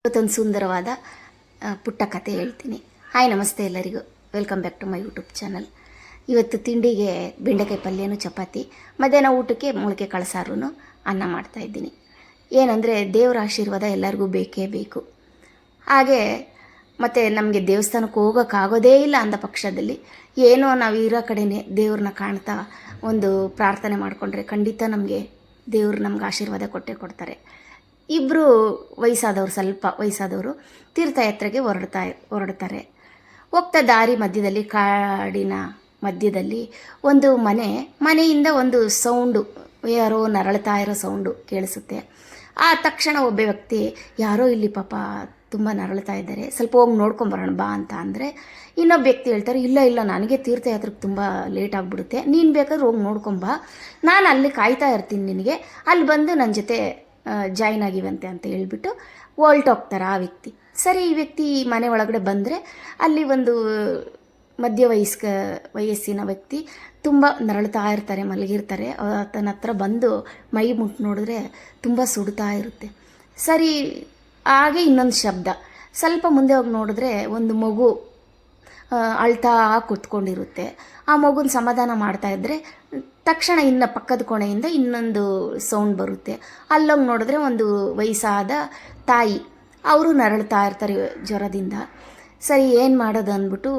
ಇವತ್ತೊಂದು ಸುಂದರವಾದ ಪುಟ್ಟ ಕತೆ ಹೇಳ್ತೀನಿ. ಹಾಯ್, ನಮಸ್ತೆ ಎಲ್ಲರಿಗೂ. Welcome back to my YouTube channel. ಇವತ್ತು ತಿಂಡಿಗೆ ಬೆಂಡೆಕಾಯಿ ಪಲ್ಯನೂ ಚಪಾತಿ, ಮಧ್ಯಾಹ್ನ ಊಟಕ್ಕೆ ಮೊಳಕೆ ಕಳಸಾರು ಅನ್ನ ಮಾಡ್ತಾಯಿದ್ದೀನಿ. ಏನಂದರೆ ದೇವರ ಆಶೀರ್ವಾದ ಎಲ್ಲರಿಗೂ ಬೇಕೇ ಬೇಕು. ಹಾಗೆ ಮತ್ತು ನಮಗೆ ದೇವಸ್ಥಾನಕ್ಕೆ ಹೋಗೋಕ್ಕಾಗೋದೇ ಇಲ್ಲ ಅಂದ ಪಕ್ಷದಲ್ಲಿ ಏನೋ ನಾವು ಇರೋ ಕಡೆಯೇ ದೇವ್ರನ್ನ ಕಾಣ್ತಾ ಒಂದು ಪ್ರಾರ್ಥನೆ ಮಾಡಿಕೊಂಡ್ರೆ ಖಂಡಿತ ನಮಗೆ ದೇವರು ನಮ್ಗೆ ಆಶೀರ್ವಾದ ಕೊಟ್ಟೇ ಕೊಡ್ತಾರೆ. ಇಬ್ಬರು ಸ್ವಲ್ಪ ವಯಸ್ಸಾದವರು ತೀರ್ಥಯಾತ್ರೆಗೆ ಹೊರಡ್ತಾರೆ. ಹೋಗ್ತಾ ದಾರಿ ಮಧ್ಯದಲ್ಲಿ, ಕಾಡಿನ ಮಧ್ಯದಲ್ಲಿ ಒಂದು ಮನೆಯಿಂದ ಒಂದು ಸೌಂಡು, ಯಾರೋ ನರಳ್ತಾ ಇರೋ ಸೌಂಡು ಕೇಳಿಸುತ್ತೆ. ಆ ತಕ್ಷಣ ಒಬ್ಬ ವ್ಯಕ್ತಿ, ಯಾರೋ ಇಲ್ಲಿ ಪಾಪ ತುಂಬ ನರಳ್ತಾ ಇದ್ದಾರೆ, ಸ್ವಲ್ಪ ಹೋಗಿ ನೋಡ್ಕೊಂಬರೋಣ ಬಾ ಅಂತ ಅಂದರೆ, ಇನ್ನೊಬ್ಬ ವ್ಯಕ್ತಿ ಹೇಳ್ತಾರೆ, ಇಲ್ಲ ನನಗೆ ತೀರ್ಥಯಾತ್ರೆಗೆ ತುಂಬ ಲೇಟ್ ಆಗಿಬಿಡುತ್ತೆ, ನೀನು ಬೇಕಾದ್ರೆ ಹೋಗಿ ನೋಡ್ಕೊಂಬಾ, ನಾನು ಅಲ್ಲಿ ಕಾಯ್ತಾ ಇರ್ತೀನಿ ನಿನಗೆ, ಅಲ್ಲಿ ಬಂದು ನನ್ನ ಜೊತೆ ಜಾಯ್ನ್ ಆಗಿವಂತೆ ಅಂತ ಹೇಳ್ಬಿಟ್ಟು ಹೊಲ್ಟೋಗ್ತಾರೆ ಆ ವ್ಯಕ್ತಿ. ಸರಿ, ಈ ವ್ಯಕ್ತಿ ಮನೆ ಒಳಗಡೆ ಬಂದರೆ ಅಲ್ಲಿ ಒಂದು ವಯಸ್ಸಿನ ವ್ಯಕ್ತಿ ತುಂಬ ನರಳ್ತಾ ಇರ್ತಾರೆ, ಮಲಗಿರ್ತಾರೆ. ಆತನ ಹತ್ರ ಬಂದು ಮೈ ಮುಟ್ಟು ನೋಡಿದ್ರೆ ತುಂಬ ಸುಡ್ತಾ ಇರುತ್ತೆ. ಸರಿ, ಹಾಗೆ ಇನ್ನೊಂದು ಶಬ್ದ. ಸ್ವಲ್ಪ ಮುಂದೆ ಹೋಗಿ ನೋಡಿದ್ರೆ ಒಂದು ಮಗು ಅಳ್ತಾ ಕೂತ್ಕೊಂಡಿರುತ್ತೆ. ಆ ಮಗುನ ಸಮಾಧಾನ ಮಾಡ್ತಾಯಿದ್ರೆ ತಕ್ಷಣ ಇನ್ನು ಪಕ್ಕದ ಕೋಣೆಯಿಂದ ಇನ್ನೊಂದು ಸೌಂಡ್ ಬರುತ್ತೆ. ಅಲ್ಲೋಗಿ ನೋಡಿದ್ರೆ ಒಂದು ವಯಸ್ಸಾದ ತಾಯಿ, ಅವರು ನರಳ್ತಾ ಇರ್ತಾರೆ ಜ್ವರದಿಂದ. ಸರಿ, ಏನು ಮಾಡೋದು ಅಂದ್ಬಿಟ್ಟು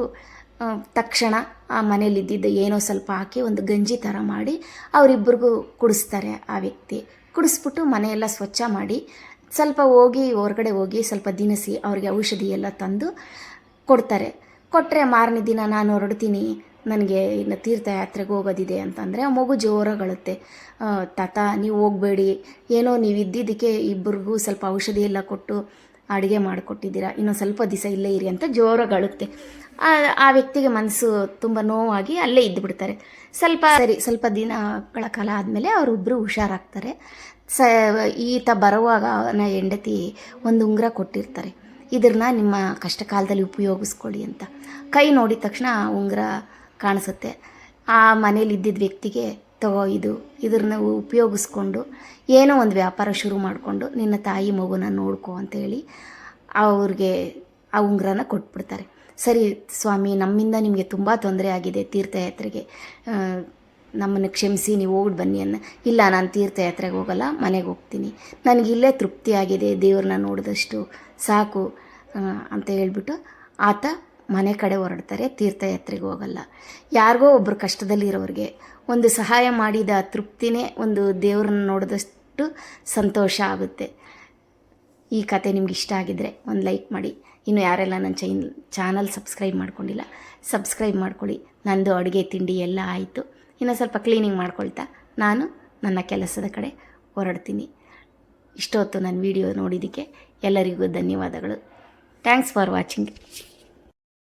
ತಕ್ಷಣ ಆ ಮನೇಲಿದ್ದಿದ್ದು ಏನೋ ಸ್ವಲ್ಪ ಹಾಕಿ ಒಂದು ಗಂಜಿ ಥರ ಮಾಡಿ ಅವರಿಬ್ಬರಿಗೂ ಕುಡಿಸ್ತಾರೆ. ಆ ವ್ಯಕ್ತಿ ಕುಡಿಸ್ಬಿಟ್ಟು ಮನೆಯೆಲ್ಲ ಸ್ವಚ್ಛ ಮಾಡಿ ಸ್ವಲ್ಪ ಹೊರಗಡೆ ಹೋಗಿ ಸ್ವಲ್ಪ ದಿನಸಿ ಅವ್ರಿಗೆ ಔಷಧಿ ಎಲ್ಲ ತಂದು ಕೊಡ್ತಾರೆ. ಕೊಟ್ಟರೆ ಮಾರನೇ ದಿನ ನಾನು ಹೊರಡ್ತೀನಿ, ನನಗೆ ಇನ್ನು ತೀರ್ಥಯಾತ್ರೆಗೆ ಹೋಗೋದಿದೆ ಅಂತಂದರೆ ಆ ಮಗು ಜೋರಾಗಳುತ್ತೆ. ತಾತ ನೀವು ಹೋಗಬೇಡಿ, ಏನೋ ನೀವು ಇದ್ದಿದ್ದಕ್ಕೆ ಇಬ್ಬರಿಗೂ ಸ್ವಲ್ಪ ಔಷಧಿ ಎಲ್ಲ ಕೊಟ್ಟು ಅಡುಗೆ ಮಾಡಿಕೊಟ್ಟಿದ್ದೀರಾ, ಇನ್ನೊಂದು ಸ್ವಲ್ಪ ದಿವಸ ಇಲ್ಲೇ ಇರಿ ಅಂತ ಜೋರಾಗಳುತ್ತೆ. ಆ ವ್ಯಕ್ತಿಗೆ ಮನಸ್ಸು ತುಂಬ ನೋವಾಗಿ ಅಲ್ಲೇ ಇದ್ದುಬಿಡ್ತಾರೆ. ಸ್ವಲ್ಪ ದಿನಗಳ ಕಾಲ ಆದಮೇಲೆ ಅವರಿಬ್ಬರು ಹುಷಾರಾಗ್ತಾರೆ. ಈತ ಬರುವಾಗ ಅವನ ಹೆಂಡತಿ ಒಂದು ಉಂಗುರ ಕೊಟ್ಟಿರ್ತಾರೆ, ಇದನ್ನ ನಿಮ್ಮ ಕಷ್ಟ ಕಾಲದಲ್ಲಿ ಉಪಯೋಗಿಸ್ಕೊಳ್ಳಿ ಅಂತ. ಕೈ ನೋಡಿದ ತಕ್ಷಣ ಉಂಗುರ ಕಾಣಿಸುತ್ತೆ. ಆ ಮನೇಲಿ ಇದ್ದಿದ್ದ ವ್ಯಕ್ತಿಗೆ, ತಗೋ ಇದನ್ನ ಉಪಯೋಗಿಸ್ಕೊಂಡು ಏನೋ ಒಂದು ವ್ಯಾಪಾರ ಶುರು ಮಾಡಿಕೊಂಡು ನಿನ್ನ ತಾಯಿ ಮಗುನ ನೋಡ್ಕೋ ಅಂತೇಳಿ ಅವ್ರಿಗೆ ಆ ಉಂಗುರನ ಕೊಟ್ಬಿಡ್ತಾರೆ. ಸರಿ ಸ್ವಾಮಿ, ನಮ್ಮಿಂದ ನಿಮಗೆ ತುಂಬ ತೊಂದರೆ ಆಗಿದೆ, ತೀರ್ಥಯಾತ್ರೆಗೆ ನಮ್ಮನ್ನು ಕ್ಷಮಿಸಿ, ನೀವು ಹೋಗಿ ಬನ್ನಿ ಇಲ್ಲ, ನಾನು ತೀರ್ಥಯಾತ್ರೆಗೆ ಹೋಗಲ್ಲ, ಮನೆಗೆ ಹೋಗ್ತೀನಿ, ನನಗಿಲ್ಲೇ ತೃಪ್ತಿಯಾಗಿದೆ, ದೇವ್ರನ್ನ ನೋಡಿದಷ್ಟು ಸಾಕು ಅಂತ ಹೇಳ್ಬಿಟ್ಟು ಆತ ಮನೆ ಕಡೆ ಹೊರಡ್ತಾರೆ. ತೀರ್ಥಯಾತ್ರೆಗೆ ಹೋಗಲ್ಲ. ಯಾರಿಗೋ ಒಬ್ಬರು ಕಷ್ಟದಲ್ಲಿರೋರಿಗೆ ಒಂದು ಸಹಾಯ ಮಾಡಿದ ತೃಪ್ತಿನೇ ಒಂದು ದೇವ್ರನ್ನ ನೋಡಿದಷ್ಟು ಸಂತೋಷ ಆಗುತ್ತೆ. ಈ ಕತೆ ನಿಮ್ಗೆ ಇಷ್ಟ ಆಗಿದ್ದರೆ ಒಂದು ಲೈಕ್ ಮಾಡಿ. ಇನ್ನು ಯಾರೆಲ್ಲ ನನ್ನ ಚಾನಲ್ ಸಬ್ಸ್ಕ್ರೈಬ್ ಮಾಡ್ಕೊಂಡಿಲ್ಲ, ಸಬ್ಸ್ಕ್ರೈಬ್ ಮಾಡ್ಕೊಳ್ಳಿ. ನಂದು ಅಡುಗೆ ತಿಂಡಿ ಎಲ್ಲ ಆಯಿತು, ಇನ್ನು ಸ್ವಲ್ಪ ಕ್ಲೀನಿಂಗ್ ಮಾಡ್ಕೊಳ್ತಾ ನಾನು ನನ್ನ ಕೆಲಸದ ಕಡೆ ಹೊರಡ್ತೀನಿ. ಇಷ್ಟೊತ್ತು ನನ್ನ ವಿಡಿಯೋ ನೋಡಿದ್ದಕ್ಕೆ ಎಲ್ಲರಿಗೂ ಧನ್ಯವಾದಗಳು. Thanks for watching.